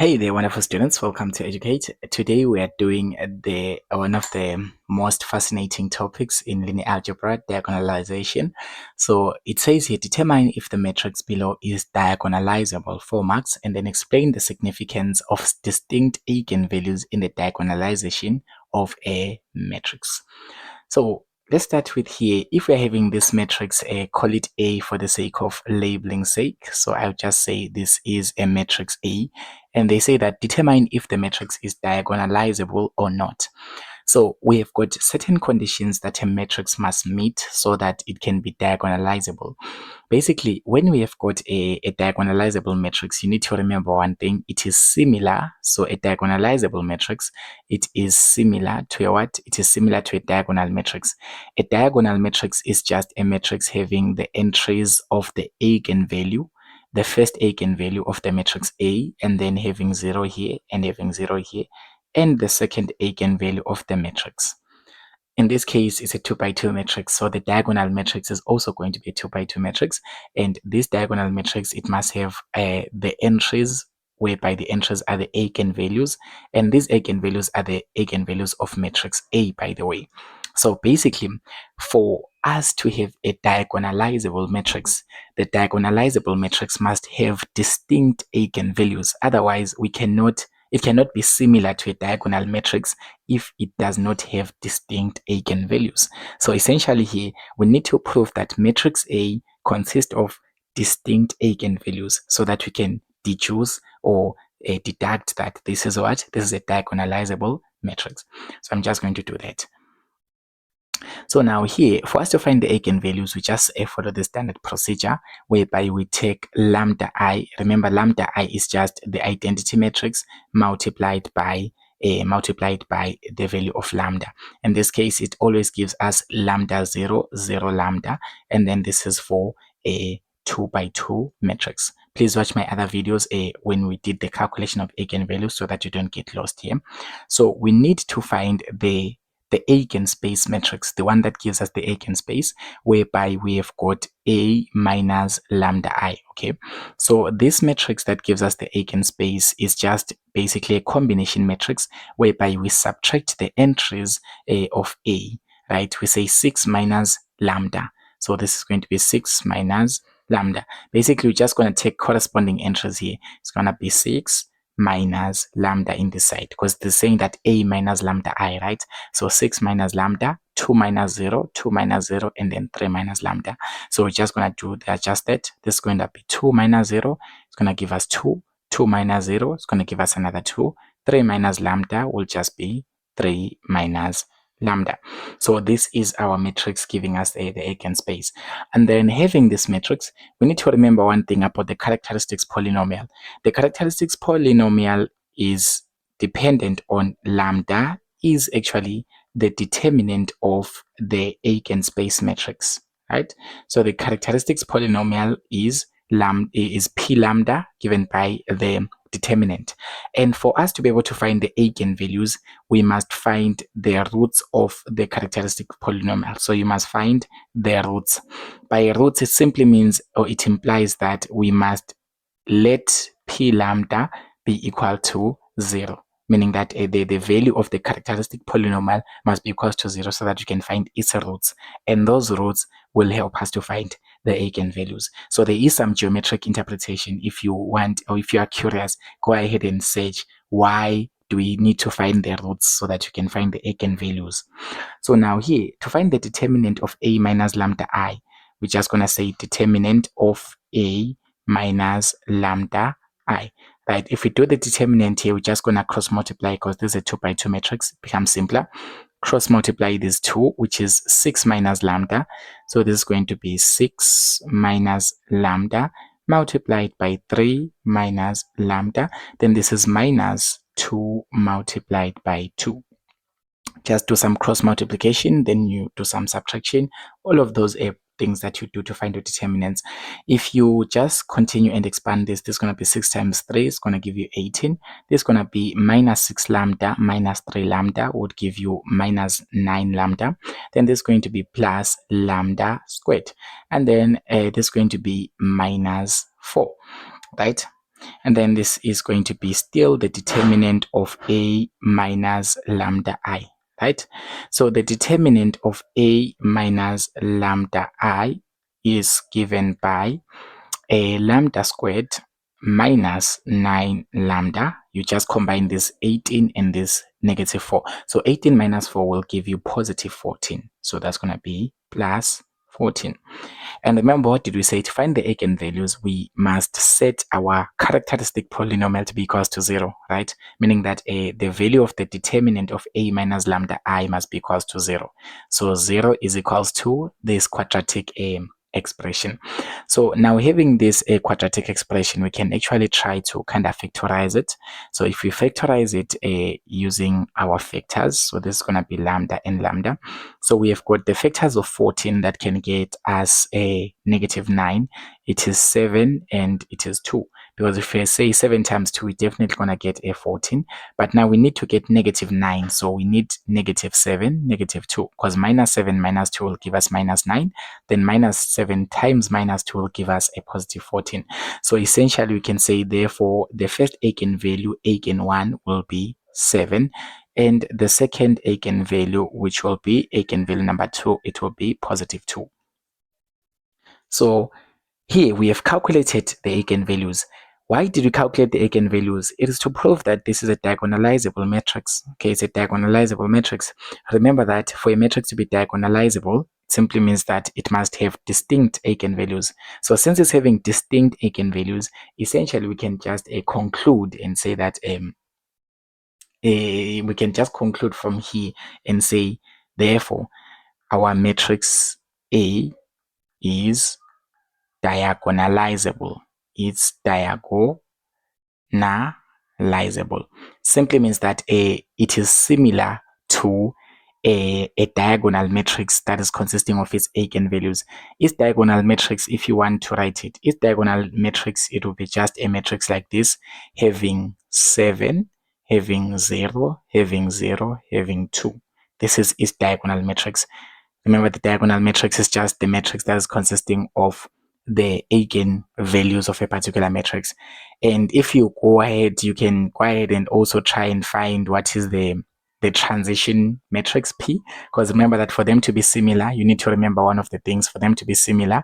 Hey there, wonderful students. Welcome to Educate. Today we are doing the one of the most fascinating topics in linear algebra, diagonalization. So it says here, determine if the matrix below is diagonalizable, 4 marks, and then explain the significance of distinct eigenvalues in the diagonalization of a matrix. So let's start with here. If we're having this matrix, call it A for the sake of labeling sake. So I'll just say this is a matrix A, and they say that determine if the matrix is diagonalizable or not. So we have got certain conditions that a matrix must meet so that it can be diagonalizable. Basically, when we have got a diagonalizable matrix, you need to remember one thing. It is similar. So a diagonalizable matrix, it is similar to a what? It is similar to a diagonal matrix. A diagonal matrix is just a matrix having the entries of the eigenvalue, the first eigenvalue of the matrix A, and then having 0 here and having 0 here, and the second eigenvalue of the matrix. In this case, it's a 2 by 2 matrix, so the diagonal matrix is also going to be a 2 by 2 matrix. And this diagonal matrix, it must have the entries, whereby the entries are the eigenvalues, and these eigenvalues are the eigenvalues of matrix A, by the way. So basically, for us to have a diagonalizable matrix, the diagonalizable matrix must have distinct eigenvalues. Otherwise, it cannot be similar to a diagonal matrix if it does not have distinct eigenvalues. So essentially here, we need to prove that matrix A consists of distinct eigenvalues so that we can deduce or deduct that this is what? This is a diagonalizable matrix. So I'm just going to do that. So now here, for us to find the eigenvalues, we just follow the standard procedure whereby we take lambda I. Remember, lambda I is just the identity matrix multiplied by the value of lambda. In this case, it always gives us lambda 0, 0 lambda, and then this is for a 2 by 2 matrix. Please watch my other videos when we did the calculation of eigenvalues so that you don't get lost here. So we need to find the eigenspace matrix, the one that gives us the eigenspace, whereby we have got A minus lambda I. Okay, so this matrix that gives us the eigenspace is just basically a combination matrix whereby we subtract the entries of A, right? We say 6 minus lambda. So this is going to be 6 minus lambda. Basically, we're just going to take corresponding entries here. It's going to be 6 minus lambda in this side because they're saying that A minus lambda I, right? So 6 minus lambda, 2 minus 0, 2 minus 0, and then 3 minus lambda. So we're just going to do the adjusted. This is going to be 2 minus 0. It's going to give us 2. 2 minus 0 is going to give us another 2. 3 minus lambda will just be 3 minus lambda. So this is our matrix giving us the eigenspace. And then having this matrix, we need to remember one thing about the characteristics polynomial. The characteristics polynomial is dependent on lambda is actually the determinant of the eigenspace matrix, right? So the characteristics polynomial is p lambda given by the determinant. And for us to be able to find the eigenvalues, we must find the roots of the characteristic polynomial. So you must find the roots. By roots, it simply means, or it implies that we must let p lambda be equal to 0, meaning that the value of the characteristic polynomial must be equal to 0 so that you can find its roots. And those roots will help us to find the eigenvalues. So there is some geometric interpretation. If you want, or if you are curious, go ahead and search why do we need to find the roots so that you can find the eigenvalues. So now here, to find the determinant of A minus lambda I, we're just going to say determinant of A minus lambda I, right? If we do the determinant here, we're just going to cross multiply because this is a 2 by 2 matrix. It becomes simpler. Cross multiply these 2, which is 6 minus lambda. So this is going to be 6 minus lambda multiplied by 3 minus lambda. Then this is minus 2 multiplied by 2. Just do some cross multiplication, then you do some subtraction. All of those are things that you do to find the determinants. If you just continue and expand this is going to be 6 times 3 is going to give you 18. This is going to be minus 6 lambda minus 3 lambda would give you minus 9 lambda. Then this is going to be plus lambda squared, and then this is going to be minus 4, right? And then this is going to be still the determinant of A minus lambda I, right? So the determinant of A minus lambda I is given by a lambda squared minus 9 lambda. You just combine this 18 and this negative 4. So 18 minus 4 will give you positive 14. So that's going to be plus 14. And remember, what did we say? To find the eigenvalues, we must set our characteristic polynomial to be equals to 0, right? Meaning that the value of the determinant of A minus lambda I must be equals to 0. So 0 is equals to this quadratic expression. So now having this quadratic expression, we can actually try to kind of factorize it. So if we factorize it using our factors, so this is going to be lambda and lambda. So we have got the factors of 14 that can get us a negative 9. It is 7 and it is 2. Because if we say 7 times 2, we're definitely going to get a 14. But now we need to get negative 9. So we need negative 7, negative 2. Because minus 7 minus 2 will give us minus 9. Then minus 7 times minus 2 will give us a positive 14. So essentially we can say, therefore, the first eigenvalue, eigen1, will be 7. And the second eigenvalue, which will be eigenvalue number 2, it will be positive 2. So here we have calculated the eigenvalues. Why did we calculate the eigenvalues? It is to prove that this is a diagonalizable matrix. Okay, it's a diagonalizable matrix. Remember that for a matrix to be diagonalizable, it simply means that it must have distinct eigenvalues. So since it's having distinct eigenvalues, essentially we can just conclude and say that we can just conclude from here and say, therefore, our matrix A is diagonalizable. It's diagonalizable. Simply means that it is similar to a diagonal matrix that is consisting of its eigenvalues. Its diagonal matrix, if you want to write it, its diagonal matrix, it will be just a matrix like this, having 7, having 0, having 0, having 2. This is its diagonal matrix. Remember, the diagonal matrix is just the matrix that is consisting of the eigenvalues of a particular matrix. And if you go ahead, you can go ahead and also try and find what is the transition matrix P, because remember that for them to be similar, you need to remember one of the things. For them to be similar,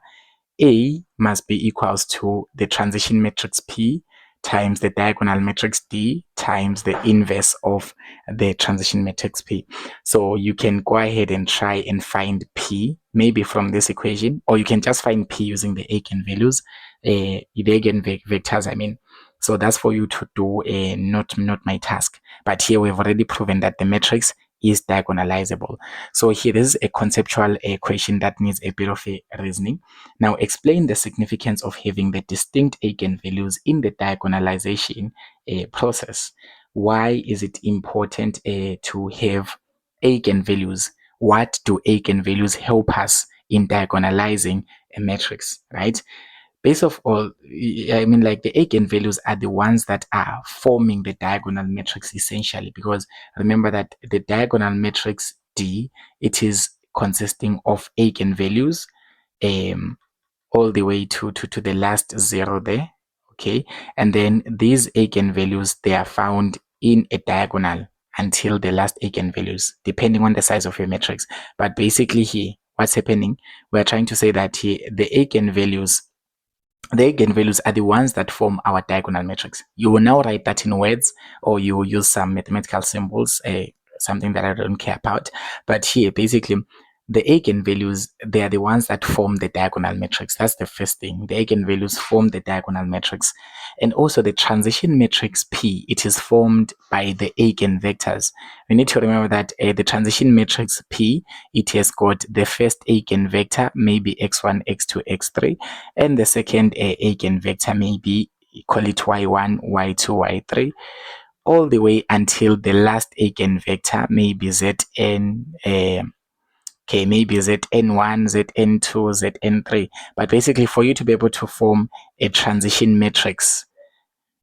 A must be equals to the transition matrix P times the diagonal matrix D times the inverse of the transition matrix P. So you can go ahead and try and find P maybe from this equation, or you can just find P using the eigenvalues, the eigenvectors, I mean. So that's for you to do, not my task. But here we've already proven that the matrix is diagonalizable. So here this is a conceptual equation that needs a bit of a reasoning. Now explain the significance of having the distinct eigenvalues in the diagonalization process. Why is it important to have eigenvalues? What do eigenvalues help us in diagonalizing a matrix, right? Based of all, I mean, like, the eigenvalues are the ones that are forming the diagonal matrix essentially, because remember that the diagonal matrix D, it is consisting of eigenvalues all the way to the last 0 there, okay? And then these eigenvalues, they are found in a diagonal until the last eigenvalues, depending on the size of your matrix. But basically here, what's happening, we're trying to say that here, the eigenvalues are the ones that form our diagonal matrix. You will now write that in words, or you will use some mathematical symbols, something that I don't care about. But here, basically, the eigenvalues, they are the ones that form the diagonal matrix. That's the first thing. The eigenvalues form the diagonal matrix. And also the transition matrix P, it is formed by the eigenvectors. We need to remember that the transition matrix P, it has got the first eigenvector, maybe x1, x2, x3, and the second eigenvector, maybe call it y1, y2, y3, all the way until the last eigenvector, maybe zn, okay, maybe zn1, zn2, zn3. But basically, for you to be able to form a transition matrix,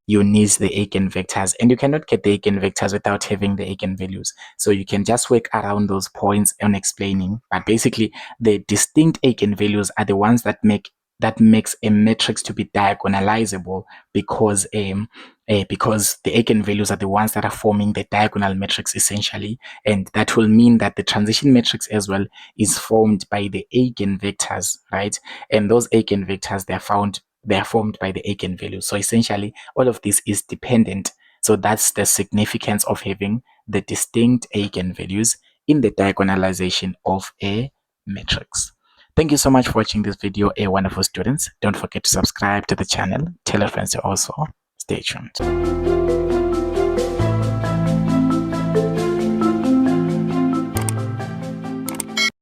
you need the eigenvectors, and you cannot get the eigenvectors without having the eigenvalues. So you can just work around those points and explaining. But basically, the distinct eigenvalues are the ones that make that makes a matrix to be diagonalizable, because because the eigenvalues are the ones that are forming the diagonal matrix essentially, and that will mean that the transition matrix as well is formed by the eigenvectors, right? And those eigenvectors, they are formed by the eigenvalues. So essentially all of this is dependent. So that's the significance of having the distinct eigenvalues in the diagonalization of a matrix. Thank you so much for watching this video, a wonderful students. Don't forget to subscribe to the channel. Tell your friends to also stay tuned.